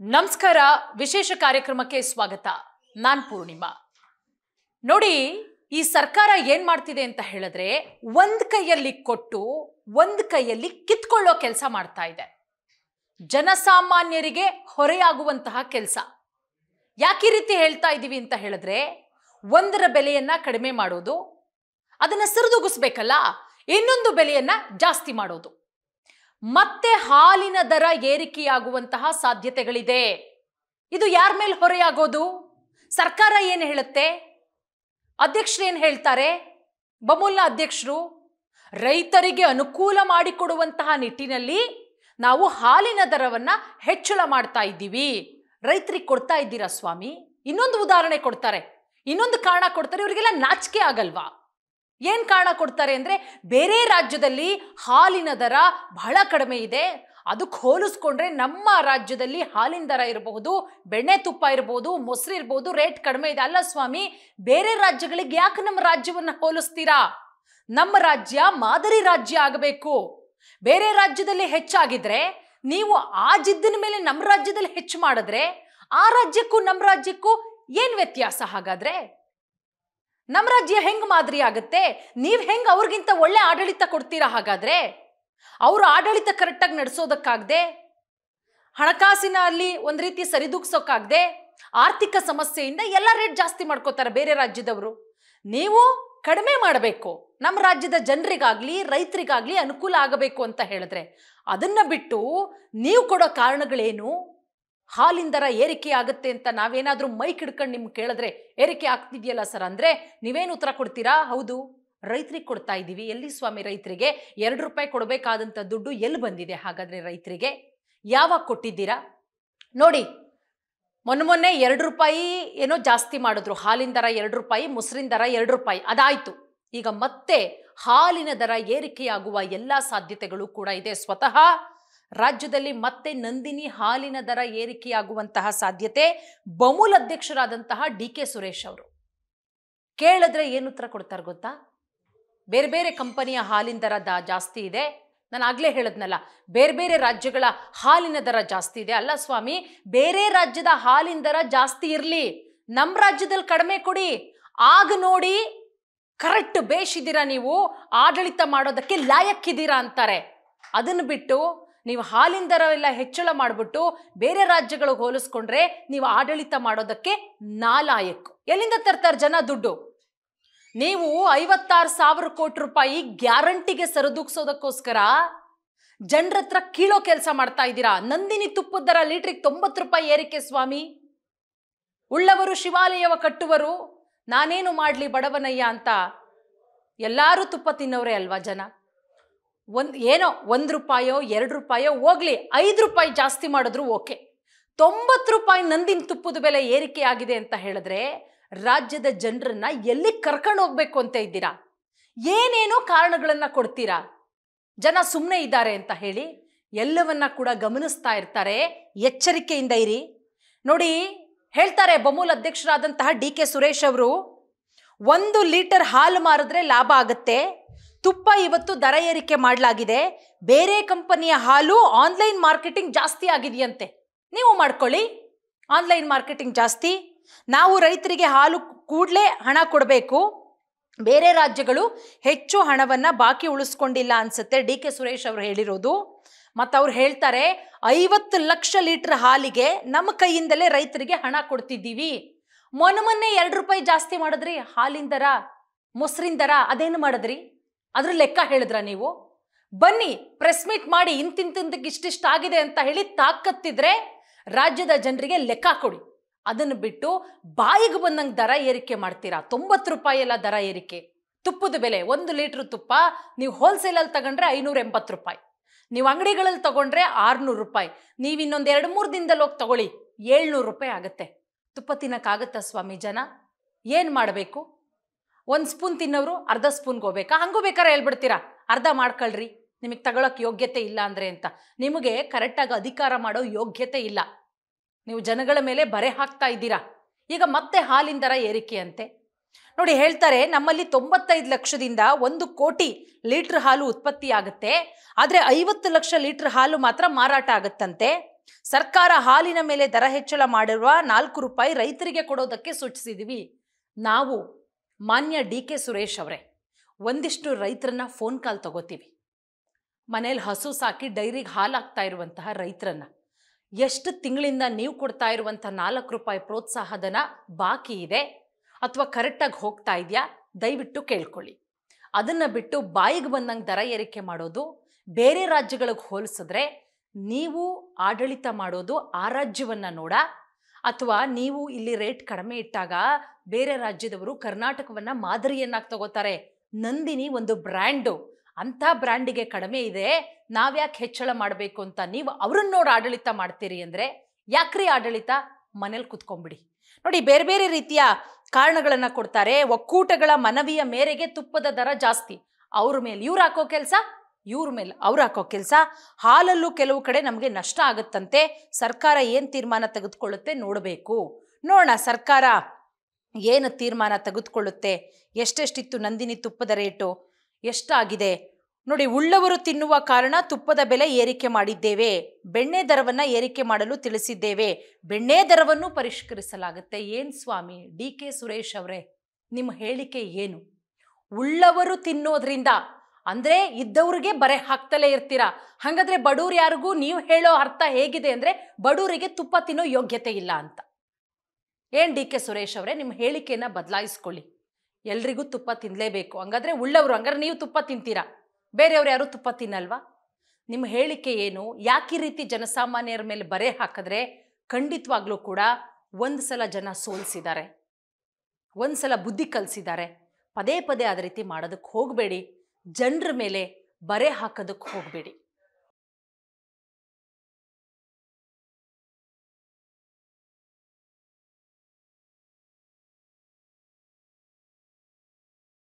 ನಮಸ್ಕಾರ. ವಿಶೇಷ ಕಾರ್ಯಕ್ರಮಕ್ಕೆ ಸ್ವಾಗತ. ನಾನು ಪೂರ್ಣಿಮಾ. ನೋಡಿ, ಈ ಸರ್ಕಾರ ಏನ್ ಮಾಡ್ತಿದೆ ಅಂತ ಹೇಳಿದ್ರೆ, ಒಂದ್ ಕೈಯಲ್ಲಿ ಕೊಟ್ಟು ಒಂದ್ ಕೈಯಲ್ಲಿ ಕಿತ್ಕೊಳ್ಳೋ ಕೆಲಸ ಮಾಡ್ತಾ ಇದೆ. ಜನಸಾಮಾನ್ಯರಿಗೆ ಹೊರೆಯಾಗುವಂತಹ ಕೆಲಸ. ಯಾಕೆ ಈ ರೀತಿ ಹೇಳ್ತಾ ಇದ್ದೀವಿ ಅಂತ ಹೇಳಿದ್ರೆ, ಒಂದರ ಬೆಲೆಯನ್ನ ಕಡಿಮೆ ಮಾಡೋದು, ಅದನ್ನ ಸರಿದೂಗಿಸ್ಬೇಕಲ್ಲ, ಇನ್ನೊಂದು ಬೆಲೆಯನ್ನ ಜಾಸ್ತಿ ಮಾಡೋದು. ಮತ್ತೆ ಹಾಲಿನ ದರ ಏರಿಕೆಯಾಗುವಂತಹ ಸಾಧ್ಯತೆಗಳಿದೆ. ಇದು ಯಾರ ಮೇಲೆ ಹೊರೆಯಾಗೋದು? ಸರ್ಕಾರ ಏನು ಹೇಳುತ್ತೆ? ಅಧ್ಯಕ್ಷರು ಏನು ಹೇಳ್ತಾರೆ? ಬಮೂಲ್ನ ಅಧ್ಯಕ್ಷರು ರೈತರಿಗೆ ಅನುಕೂಲ ಮಾಡಿಕೊಡುವಂತಹ ನಿಟ್ಟಿನಲ್ಲಿ ನಾವು ಹಾಲಿನ ದರವನ್ನ ಹೆಚ್ಚಳ ಮಾಡ್ತಾ ಇದ್ದೀವಿ. ರೈತರಿಗೆ ಕೊಡ್ತಾ ಇದ್ದೀರಾ ಸ್ವಾಮಿ? ಇನ್ನೊಂದು ಉದಾಹರಣೆ ಕೊಡ್ತಾರೆ, ಇನ್ನೊಂದು ಕಾರಣ ಕೊಡ್ತಾರೆ. ಇವರಿಗೆಲ್ಲ ನಾಚಿಕೆ ಆಗಲ್ವಾ? ಏನ್ ಕಾರಣ ಕೊಡ್ತಾರೆ ಅಂದ್ರೆ, ಬೇರೆ ರಾಜ್ಯದಲ್ಲಿ ಹಾಲಿನ ದರ ಬಹಳ ಕಡಿಮೆ ಇದೆ, ಅದಕ್ಕೆ ಹೋಲಿಸ್ಕೊಂಡ್ರೆ ನಮ್ಮ ರಾಜ್ಯದಲ್ಲಿ ಹಾಲಿನ ದರ ಇರಬಹುದು, ಬೆಣ್ಣೆ ತುಪ್ಪ ಇರಬಹುದು, ಮೊಸರು ಇರಬಹುದು, ರೇಟ್ ಕಡಿಮೆ ಇದೆ. ಅಲ್ಲ ಸ್ವಾಮಿ, ಬೇರೆ ರಾಜ್ಯಗಳಿಗೆ ಯಾಕೆ ನಮ್ಮ ರಾಜ್ಯವನ್ನ ಹೋಲಿಸ್ತೀರಾ? ನಮ್ಮ ರಾಜ್ಯ ಮಾದರಿ ರಾಜ್ಯ ಆಗಬೇಕು. ಬೇರೆ ರಾಜ್ಯದಲ್ಲಿ ಹೆಚ್ಚಾಗಿದ್ರೆ ನೀವು ಆ ಜಿದ್ದಿನ ಮೇಲೆ ನಮ್ಮ ರಾಜ್ಯದಲ್ಲಿ ಹೆಚ್ಚು ಮಾಡಿದ್ರೆ ಆ ರಾಜ್ಯಕ್ಕೂ ನಮ್ಮ ರಾಜ್ಯಕ್ಕೂ ಏನ್ ವ್ಯತ್ಯಾಸ? ಹಾಗಾದ್ರೆ ನಮ್ಮ ರಾಜ್ಯ ಹೆಂಗ್ ಮಾದರಿ ಆಗುತ್ತೆ? ನೀವ್ ಹೆಂಗ್ ಅವ್ರಿಗಿಂತ ಒಳ್ಳೆ ಆಡಳಿತ ಕೊಡ್ತೀರಾ? ಹಾಗಾದ್ರೆ ಅವ್ರ ಆಡಳಿತ ಕರೆಕ್ಟಾಗಿ ನಡೆಸೋದಕ್ಕಾಗದೆ, ಹಣಕಾಸಿನಲ್ಲಿ ಒಂದ್ ರೀತಿ ಸರಿದೂಗ್ಸೋಕ್ಕಾಗದೆ, ಆರ್ಥಿಕ ಸಮಸ್ಯೆಯಿಂದ ಎಲ್ಲ ರೇಟ್ ಜಾಸ್ತಿ ಮಾಡ್ಕೋತಾರೆ ಬೇರೆ ರಾಜ್ಯದವರು. ನೀವು ಕಡಿಮೆ ಮಾಡಬೇಕು, ನಮ್ಮ ರಾಜ್ಯದ ಜನರಿಗಾಗ್ಲಿ ರೈತರಿಗಾಗ್ಲಿ ಅನುಕೂಲ ಆಗಬೇಕು ಅಂತ ಹೇಳಿದ್ರೆ. ಅದನ್ನ ಬಿಟ್ಟು ನೀವು ಕೊಡೋ ಕಾರಣಗಳೇನು? ಹಾಲಿನ ದರ ಏರಿಕೆ ಆಗುತ್ತೆ ಅಂತ ನಾವೇನಾದ್ರೂ ಮೈಕ್ ಹಿಡ್ಕೊಂಡು ನಿಮ್ಗೆ ಕೇಳಿದ್ರೆ, ಏರಿಕೆ ಆಗ್ತಿದೆಯಲ್ಲ ಸರ್ ಅಂದ್ರೆ ನೀವೇನು ಉತ್ತರ ಕೊಡ್ತೀರಾ? ಹೌದು, ರೈತರಿಗೆ ಕೊಡ್ತಾ ಇದ್ದೀವಿ. ಎಲ್ಲಿ ಸ್ವಾಮಿ ರೈತರಿಗೆ? 2 ರೂಪಾಯಿ ಕೊಡಬೇಕಾದಂಥ ದುಡ್ಡು ಎಲ್ಲಿ ಬಂದಿದೆ ಹಾಗಾದ್ರೆ ರೈತರಿಗೆ? ಯಾವಾಗ ಕೊಟ್ಟಿದ್ದೀರಾ? ನೋಡಿ, ಮೊನ್ನೆ 2 ರೂಪಾಯಿ ಏನೋ ಜಾಸ್ತಿ ಮಾಡಿದ್ರು. ಹಾಲಿನ ದರ 2 ರೂಪಾಯಿ, ಮೊಸರಿನ ದರ 2 ರೂಪಾಯಿ, ಅದಾಯ್ತು. ಈಗ ಮತ್ತೆ ಹಾಲಿನ ದರ ಏರಿಕೆಯಾಗುವ ಎಲ್ಲ ಸಾಧ್ಯತೆಗಳು ಕೂಡ ಇದೆ. ಸ್ವತಃ ರಾಜ್ಯದಲ್ಲಿ ಮತ್ತೆ ನಂದಿನಿ ಹಾಲಿನ ದರ ಏರಿಕೆಯಾಗುವಂತಹ ಸಾಧ್ಯತೆ. ಬಮೂಲ್ ಅಧ್ಯಕ್ಷರಾದಂತಹ DK ಸುರೇಶ್ ಅವರು ಕೇಳಿದ್ರೆ ಏನು ಉತ್ತರ ಕೊಡ್ತಾರೆ ಗೊತ್ತಾ? ಬೇರೆ ಬೇರೆ ಕಂಪನಿಯ ಹಾಲಿನ ದರ ಜಾಸ್ತಿ ಇದೆ. ನಾನು ಆಗ್ಲೇ ಹೇಳದ್ನಲ್ಲ, ಬೇರೆ ಬೇರೆ ರಾಜ್ಯಗಳ ಹಾಲಿನ ದರ ಜಾಸ್ತಿ ಇದೆ. ಅಲ್ಲ ಸ್ವಾಮಿ, ಬೇರೆ ರಾಜ್ಯದ ಹಾಲಿನ ದರ ಜಾಸ್ತಿ ಇರಲಿ, ನಮ್ಮ ರಾಜ್ಯದಲ್ಲಿ ಕಡಿಮೆ ಕೊಡಿ, ಆಗ ನೋಡಿ ಕರೆಕ್ಟ್ ಬೇಷಿದ್ದೀರಾ, ನೀವು ಆಡಳಿತ ಮಾಡೋದಕ್ಕೆ ಲಾಯಕ್ಕಿದ್ದೀರಾ ಅಂತಾರೆ. ಅದನ್ನು ಬಿಟ್ಟು ನೀವು ಹಾಲಿನ ದರ ಎಲ್ಲ ಹೆಚ್ಚಳ ಮಾಡಿಬಿಟ್ಟು ಬೇರೆ ರಾಜ್ಯಗಳಿಗೆ ಹೋಲಿಸ್ಕೊಂಡ್ರೆ ನೀವು ಆಡಳಿತ ಮಾಡೋದಕ್ಕೆ ನಾಲಾಯಕ್ಕು. ಎಲ್ಲಿಂದ ತರ್ತಾರೆ ಜನ ದುಡ್ಡು? ನೀವು 56,000 ಕೋಟಿ ರೂಪಾಯಿ ಗ್ಯಾರಂಟಿಗೆ ಸರಿದೂಗಿಸೋದಕ್ಕೋಸ್ಕರ ಜನರ ಹತ್ರ ಕೀಳೋ ಕೆಲಸ ಮಾಡ್ತಾ ಇದ್ದೀರಾ. ನಂದಿನಿ ತುಪ್ಪದ ದರ ಲೀಟ್ರಿಗೆ 90 ರೂಪಾಯಿ ಏರಿಕೆ ಸ್ವಾಮಿ. ಉಳ್ಳವರು ಶಿವಾಲಯವ ಕಟ್ಟುವರು, ನಾನೇನು ಮಾಡ್ಲಿ ಬಡವನಯ್ಯ ಅಂತ ಎಲ್ಲರೂ ತುಪ್ಪ ತಿನ್ನೋರೇ ಅಲ್ವಾ ಜನ? ಏನೋ 1 ರೂಪಾಯೋ 2 ರೂಪಾಯೋ ಹೋಗ್ಲಿ, 5 ರೂಪಾಯಿ ಜಾಸ್ತಿ ಮಾಡಿದ್ರು ಓಕೆ. 90 ರೂಪಾಯಿ ನಂದಿನ ತುಪ್ಪದ ಬೆಲೆ ಏರಿಕೆ ಆಗಿದೆ ಅಂತ ಹೇಳಿದ್ರೆ ರಾಜ್ಯದ ಜನರನ್ನ ಎಲ್ಲಿ ಕರ್ಕೊಂಡು ಹೋಗ್ಬೇಕು ಅಂತ ಇದ್ದೀರಾ? ಏನೇನೋ ಕಾರಣಗಳನ್ನ ಕೊಡ್ತೀರಾ. ಜನ ಸುಮ್ಮನೆ ಇದ್ದಾರೆ ಅಂತ ಹೇಳಿ ಎಲ್ಲವನ್ನ ಕೂಡ ಗಮನಿಸ್ತಾ ಇರ್ತಾರೆ. ಎಚ್ಚರಿಕೆಯಿಂದ ಇರಿ. ನೋಡಿ, ಹೇಳ್ತಾರೆ ಬಮೂಲ್ ಅಧ್ಯಕ್ಷರಾದಂತಹ DK ಸುರೇಶ್ ಅವರು, 1 ಲೀಟರ್ ಹಾಲು ಮಾರಿದ್ರೆ ಲಾಭ ಆಗುತ್ತೆ. ತುಪ್ಪ ಇವತ್ತು ದರ ಏರಿಕೆ ಮಾಡಲಾಗಿದೆ. ಬೇರೆ ಕಂಪನಿಯ ಹಾಲು ಆನ್ಲೈನ್ ಮಾರ್ಕೆಟಿಂಗ್ ಜಾಸ್ತಿ ಆಗಿದೆಯಂತೆ. ನೀವು ಮಾಡ್ಕೊಳ್ಳಿ ಆನ್ಲೈನ್ ಮಾರ್ಕೆಟಿಂಗ್ ಜಾಸ್ತಿ. ನಾವು ರೈತರಿಗೆ ಹಾಲು ಕೂಡಲೇ ಹಣ ಕೊಡಬೇಕು. ಬೇರೆ ರಾಜ್ಯಗಳು ಹೆಚ್ಚು ಹಣವನ್ನ ಬಾಕಿ ಉಳಿಸ್ಕೊಂಡಿಲ್ಲ ಅನ್ಸುತ್ತೆ, DK ಸುರೇಶ್ ಅವರು ಹೇಳಿರೋದು. ಮತ್ತು ಅವ್ರು ಹೇಳ್ತಾರೆ, 50 ಲಕ್ಷ ಲೀಟರ್ ಹಾಲಿಗೆ ನಮ್ಮ ಕೈಯಿಂದಲೇ ರೈತರಿಗೆ ಹಣ ಕೊಡ್ತಿದ್ದೀವಿ. ಮೊನ್ನೆ 2 ರೂಪಾಯಿ ಜಾಸ್ತಿ ಮಾಡಿದ್ರಿ ಹಾಲಿನ ದರ, ಮೊಸರಿನ ದರ, ಅದೇನು ಮಾಡಿದ್ರಿ? ಅದ್ರ ಲೆಕ್ಕ ಹೇಳಿದ್ರ ನೀವು? ಬನ್ನಿ ಪ್ರೆಸ್ ಮೀಟ್ ಮಾಡಿ ಇಂತಿಂತಂದಕ್ಕೆ ಇಷ್ಟಿಷ್ಟ ಆಗಿದೆ ಅಂತ ಹೇಳಿ ತಾಕತ್ತಿದ್ರೆ ರಾಜ್ಯದ ಜನರಿಗೆ ಲೆಕ್ಕ ಕೊಡಿ. ಅದನ್ನು ಬಿಟ್ಟು ಬಾಯಿಗೆ ಬಂದಂಗೆ ದರ ಏರಿಕೆ ಮಾಡ್ತೀರಾ. 90 ರೂಪಾಯಿ ಎಲ್ಲ ದರ ಏರಿಕೆ. ತುಪ್ಪದ ಬೆಲೆ 1 ಲೀಟರ್ ತುಪ್ಪ ನೀವು ಹೋಲ್ಸೇಲಲ್ಲಿ ತಗೊಂಡ್ರೆ 580 ರೂಪಾಯಿ, ನೀವು ಅಂಗಡಿಗಳಲ್ಲಿ ತಗೊಂಡ್ರೆ 600 ರೂಪಾಯಿ, ನೀವು ಇನ್ನೊಂದು 2-3 ದಿನದಲ್ಲಿ ಹೋಗಿ ತಗೊಳ್ಳಿ 700 ರೂಪಾಯಿ ಆಗುತ್ತೆ. ತುಪ್ಪ ತಿನ್ನಕ್ಕಾಗತ್ತಾ ಸ್ವಾಮಿ ಜನ? ಏನು ಮಾಡಬೇಕು? 1 ಸ್ಪೂನ್ ತಿನ್ನೋರು ಅರ್ಧ ಸ್ಪೂನ್ಗೆ ಹೋಗ್ಬೇಕಾ? ಹಂಗೂ ಬೇಕಾದ್ರೆ ಹೇಳ್ಬಿಡ್ತೀರಾ, ಅರ್ಧ ಮಾಡ್ಕೊಳ್ರಿ, ನಿಮಗೆ ತಗೊಳಕ್ ಯೋಗ್ಯತೆ ಇಲ್ಲ ಅಂದ್ರೆ ಅಂತ. ನಿಮಗೆ ಕರೆಕ್ಟಾಗಿ ಅಧಿಕಾರ ಮಾಡೋ ಯೋಗ್ಯತೆ ಇಲ್ಲ. ನೀವು ಜನಗಳ ಮೇಲೆ ಬರೆ ಹಾಕ್ತಾ ಇದ್ದೀರಾ. ಈಗ ಮತ್ತೆ ಹಾಲಿನ ದರ ಏರಿಕೆ ಅಂತೆ. ನೋಡಿ, ಹೇಳ್ತಾರೆ ನಮ್ಮಲ್ಲಿ 95 ಲಕ್ಷದಿಂದ 1 ಕೋಟಿ ಲೀಟರ್ ಹಾಲು ಉತ್ಪತ್ತಿ ಆಗುತ್ತೆ, ಆದರೆ 50 ಲಕ್ಷ ಲೀಟರ್ ಹಾಲು ಮಾತ್ರ ಮಾರಾಟ ಆಗುತ್ತಂತೆ. ಸರ್ಕಾರ ಹಾಲಿನ ಮೇಲೆ ದರ ಹೆಚ್ಚಳ ಮಾಡಿರುವ 4 ರೂಪಾಯಿ ರೈತರಿಗೆ ಕೊಡೋದಕ್ಕೆ ಸೂಚಿಸಿದ್ವಿ. ನಾವು ಮಾನ್ಯ ಡಿ.ಕೆ. ಸುರೇಶ್ ಅವರೇ, ಒಂದಿಷ್ಟು ರೈತರನ್ನ ಫೋನ್ ಕಾಲ್ ತಗೋತೀವಿ. ಮನೇಲಿ ಹಸು ಸಾಕಿ ಡೈರಿಗೆ ಹಾಲು ಹಾಕ್ತಾ ಇರುವಂತಹ ರೈತರನ್ನ, ಎಷ್ಟು ತಿಂಗಳಿಂದ ನೀವು ಕೊಡ್ತಾ ಇರುವಂಥ 4 ರೂಪಾಯಿ ಪ್ರೋತ್ಸಾಹಧನ ಬಾಕಿ ಇದೆ ಅಥವಾ ಕರೆಕ್ಟಾಗಿ ಹೋಗ್ತಾ ಇದೆಯಾ, ದಯವಿಟ್ಟು ಕೇಳ್ಕೊಳ್ಳಿ. ಅದನ್ನು ಬಿಟ್ಟು ಬಾಯಿಗೆ ಬಂದಂಗೆ ದರ ಏರಿಕೆ ಮಾಡೋದು, ಬೇರೆ ರಾಜ್ಯಗಳಿಗೆ ಹೋಲಿಸಿದ್ರೆ ನೀವು ಆಡಳಿತ ಮಾಡೋದು ಆ ರಾಜ್ಯವನ್ನು ನೋಡ, ಅಥವಾ ನೀವು ಇಲ್ಲಿ ರೇಟ್ ಕಡಿಮೆ ಇಟ್ಟಾಗ ಬೇರೆ ರಾಜ್ಯದವರು ಕರ್ನಾಟಕವನ್ನು ಮಾದರಿಯನ್ನಾಗಿ ತಗೋತಾರೆ. ನಂದಿನಿ ಒಂದು ಬ್ರ್ಯಾಂಡು, ಅಂಥ ಬ್ರ್ಯಾಂಡಿಗೆ ಕಡಿಮೆ ಇದೆ, ನಾವ್ಯಾಕೆ ಹೆಚ್ಚಳ ಮಾಡಬೇಕು ಅಂತ ನೀವು ಅವ್ರನ್ನ ನೋಡಿ ಆಡಳಿತ ಮಾಡ್ತೀರಿ ಅಂದರೆ ಯಾಕ್ರಿ ಆಡಳಿತ? ಮನೇಲಿ ಕುತ್ಕೊಂಡ್ಬಿಡಿ. ನೋಡಿ, ಬೇರೆ ಬೇರೆ ರೀತಿಯ ಕಾರಣಗಳನ್ನು ಕೊಡ್ತಾರೆ. ಒಕ್ಕೂಟಗಳ ಮನವಿಯ ಮೇರೆಗೆ ತುಪ್ಪದ ದರ ಜಾಸ್ತಿ, ಅವ್ರ ಮೇಲೆ ಇವ್ರು ಹಾಕೋ ಕೆಲಸ, ಇವ್ರ ಮೇಲೆ ಅವ್ರು ಹಾಕೋ ಕೆಲಸ. ಹಾಲಲ್ಲೂ ಕೆಲವು ಕಡೆ ನಮಗೆ ನಷ್ಟ ಆಗುತ್ತಂತೆ. ಸರ್ಕಾರ ಏನು ತೀರ್ಮಾನ ತೆಗೆದುಕೊಳ್ಳುತ್ತೆ ನೋಡಬೇಕು. ನೋಡೋಣ ಸರ್ಕಾರ ಏನು ತೀರ್ಮಾನ ತೆಗೆದುಕೊಳ್ಳುತ್ತೆ. ಎಷ್ಟೆಷ್ಟಿತ್ತು ನಂದಿನಿ ತುಪ್ಪದ ರೇಟು, ಎಷ್ಟಾಗಿದೆ ನೋಡಿ. ಉಳ್ಳವರು ತಿನ್ನುವ ಕಾರಣ ತುಪ್ಪದ ಬೆಲೆ ಏರಿಕೆ ಮಾಡಿದ್ದೇವೆ, ಬೆಣ್ಣೆ ದರವನ್ನು ಏರಿಕೆ ಮಾಡಲು ತಿಳಿಸಿದ್ದೇವೆ, ಬೆಣ್ಣೆ ದರವನ್ನು ಪರಿಷ್ಕರಿಸಲಾಗುತ್ತೆ. ಏನು ಸ್ವಾಮಿ ಡಿ.ಕೆ. ಸುರೇಶ್ ಅವರೇ, ನಿಮ್ಮ ಹೇಳಿಕೆ ಏನು? ಉಳ್ಳವರು ತಿನ್ನೋದ್ರಿಂದ ಅಂದರೆ ಇದ್ದವ್ರಿಗೆ ಬರೆ ಹಾಕ್ತಲೇ ಇರ್ತೀರಾ. ಹಾಗಾದರೆ ಬಡವ್ರು ಯಾರಿಗೂ ನೀವು ಹೇಳೋ ಅರ್ಥ ಹೇಗಿದೆ ಅಂದರೆ ಬಡವರಿಗೆ ತುಪ್ಪ ತಿನ್ನೋ ಯೋಗ್ಯತೆ ಇಲ್ಲ ಅಂತ. ಏನು ಡಿ.ಕೆ. ಸುರೇಶ್ ಅವರೇ, ನಿಮ್ಮ ಹೇಳಿಕೆಯನ್ನು ಬದಲಾಯಿಸ್ಕೊಳ್ಳಿ. ಎಲ್ರಿಗೂ ತುಪ್ಪ ತಿನ್ನಲೇಬೇಕು, ಹಂಗಾದ್ರೆ ಉಳ್ಳವರು, ಹಂಗಾರೆ ನೀವು ತುಪ್ಪ ತಿಂತೀರಾ, ಬೇರೆಯವ್ರು ಯಾರು ತುಪ್ಪ ತಿನ್ನಲ್ವಾ? ನಿಮ್ಮ ಹೇಳಿಕೆ ಏನು? ಯಾಕೆ ಈ ರೀತಿ ಜನಸಾಮಾನ್ಯರ ಮೇಲೆ ಬರೆ ಹಾಕಿದ್ರೆ ಖಂಡಿತವಾಗ್ಲೂ ಕೂಡ ಒಂದು ಸಲ ಜನ ಸೋಲಿಸಿದ್ದಾರೆ, ಒಂದು ಸಲ ಬುದ್ಧಿ ಕಲಿಸಿದ್ದಾರೆ. ಪದೇ ಪದೇ ಅದೇ ರೀತಿ ಮಾಡೋದಕ್ಕೆ ಹೋಗಬೇಡಿ, ಜನರ ಮೇಲೆ ಬರೆ ಹಾಕೋದಕ್ಕೆ ಹೋಗಬೇಡಿ.